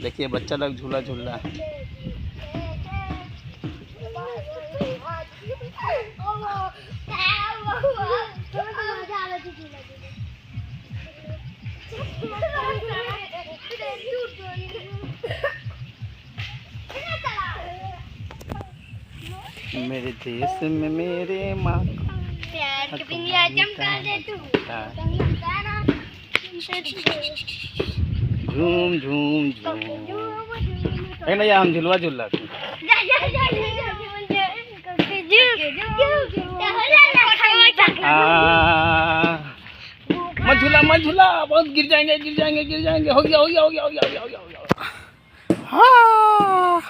देखिए बच्चा लोग झूला झूल रहा है। मेरे देश में मेरे माँ प्यार की बिंदिया चमका दे तू। झूम झूम झूम। नहीं हम झुलवा झूल रहा था। मत झूला बहुत गिर जाएंगे हो गया हाँ